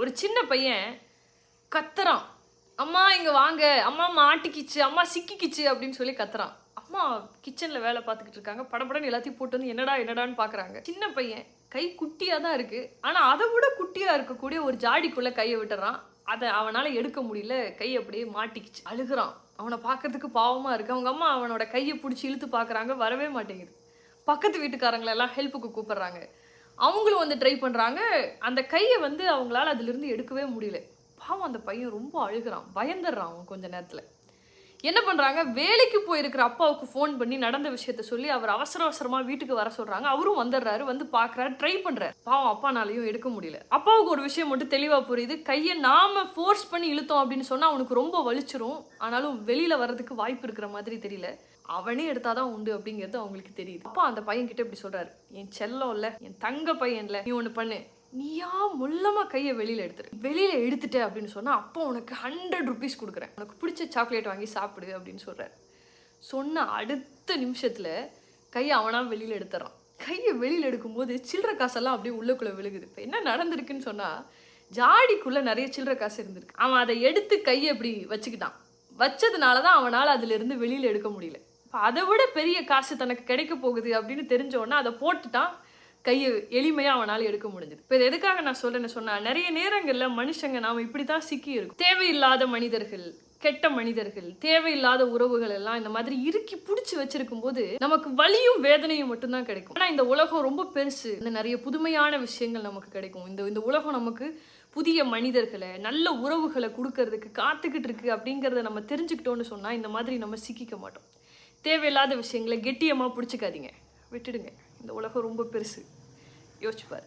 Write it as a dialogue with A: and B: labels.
A: ஒரு சின்ன பையன் கத்துறான், அம்மா இங்க வாங்க, அம்மா மாட்டிக்கிச்சு, அம்மா சிக்கிக்கிச்சு அப்படின்னு சொல்லி கத்துறான். அம்மா கிச்சன்ல வேலை பார்த்துக்கிட்டு இருக்காங்க. படபடன்னு எல்லாத்தையும் போட்டு வந்து என்னடான்னு பாக்குறாங்க. சின்ன பையன் கை குட்டியா தான் இருக்கு. ஆனா அதை விட குட்டியா இருக்கக்கூடிய ஒரு ஜாடிக்குள்ள கையை விட்டுறான். அதை அவனால எடுக்க முடியல. கை அப்படியே மாட்டிக்கிச்சு. அழுகுறான். அவனை பார்க்கறதுக்கு பாவமா இருக்கு. அவங்க அம்மா அவனோட கையை பிடிச்சி இழுத்து பார்க்குறாங்க. வரவே மாட்டேங்குது. பக்கத்து வீட்டுக்காரங்களெல்லாம் ஹெல்ப்புக்கு கூப்பிடுறாங்க. அவங்களும் வந்து ட்ரை பண்ணுறாங்க. அந்த கையை வந்து அவங்களால அதிலிருந்து எடுக்கவே முடியல. பாவம் அந்த பையன் ரொம்ப அழுகிறான். பயந்துடுறான் அவன் கொஞ்ச நேரத்தில். என்ன பண்ணுறாங்க, வேலைக்கு போயிருக்கிற அப்பாவுக்கு ஃபோன் பண்ணி நடந்த விஷயத்த சொல்லி அவர் அவசரமாக வீட்டுக்கு வர சொல்கிறாங்க. அவரும் வந்துடுறாரு. வந்து பார்க்குறாரு, ட்ரை பண்ணுறாரு. பாவம் அப்பானாலையும் எடுக்க முடியல. அப்பாவுக்கு ஒரு விஷயம் மட்டும் தெளிவாக புரியுது. கையை நாம ஃபோர்ஸ் பண்ணி இழுத்தோம் அப்படின்னு சொன்னால் அவனுக்கு ரொம்ப வலிச்சிரும். ஆனாலும் வெளியில் வர்றதுக்கு வாய்ப்பு இருக்கிற மாதிரி தெரியல. அவனே எடுத்தாதான் உண்டு அப்படிங்கிறது அவங்களுக்கு தெரியுது. அப்பா அந்த பையன் கிட்ட இப்படி சொல்றாரு, என் செல்லம் இல்ல, என் தங்க பையன்ல, நீ ஒண்ணு பண்ணு, நீயா முள்ளமா கையை வெளியில எடுத்துரு. வெளியில எடுத்துட்ட அப்படின்னு சொன்னா அப்பா உனக்கு 100 rupees கொடுக்குறேன், உனக்கு பிடிச்ச சாக்லேட் வாங்கி சாப்பிடு அப்படின்னு சொல்றாரு. சொன்ன அடுத்த நிமிஷத்துல கையை அவனா வெளியில எடுத்துறான். கையை வெளியில எடுக்கும்போது சில்லற காசெல்லாம் அப்படியே உள்ளுக்குள்ள விழுகுது. இப்போ என்ன நடந்திருக்குன்னு சொன்னா, ஜாடிக்குள்ள நிறைய சில்லற காசு இருந்திருக்கு. அவன் அதை எடுத்து கையை அப்படி வச்சுக்கிட்டான். வச்சதுனாலதான் அவனால் அதுல இருந்து வெளியில எடுக்க முடியல. அதை விட பெரிய காசு தனக்கு கிடைக்க போகுது அப்படின்னு தெரிஞ்சோன்னா அதை போட்டுட்டான். கையை எளிமையாக அவனால் எடுக்க முடிஞ்சது. இப்போ இது எதுக்காக நான் சொல்றேன்னு சொன்னா, நிறைய நேரங்களில் மனுஷங்க நாம் இப்படி தான் சிக்கி இருக்கும். தேவையில்லாத மனிதர்கள், கெட்ட மனிதர்கள், தேவையில்லாத உறவுகள் எல்லாம் இந்த மாதிரி இறுக்கி பிடிச்சி வச்சிருக்கும் போது நமக்கு வலியும் வேதனையும் மட்டும்தான் கிடைக்கும். ஆனால் இந்த உலகம் ரொம்ப பெருசு. இந்த நிறைய புதுமையான விஷயங்கள் நமக்கு கிடைக்கும். இந்த உலகம் நமக்கு புதிய மனிதர்களை, நல்ல உறவுகளை கொடுக்கறதுக்கு காத்துக்கிட்டு இருக்கு அப்படிங்கிறத நம்ம தெரிஞ்சுக்கிட்டோன்னு சொன்னால் இந்த மாதிரி நம்ம சிக்கிக்க மாட்டோம். தேவையில்லாத விஷயங்களை கெட்டியமாக பிடிச்சிக்காதீங்க, விட்டுடுங்க. இந்த உலகம் ரொம்ப பெருசு. யோசிச்சுப்பார்.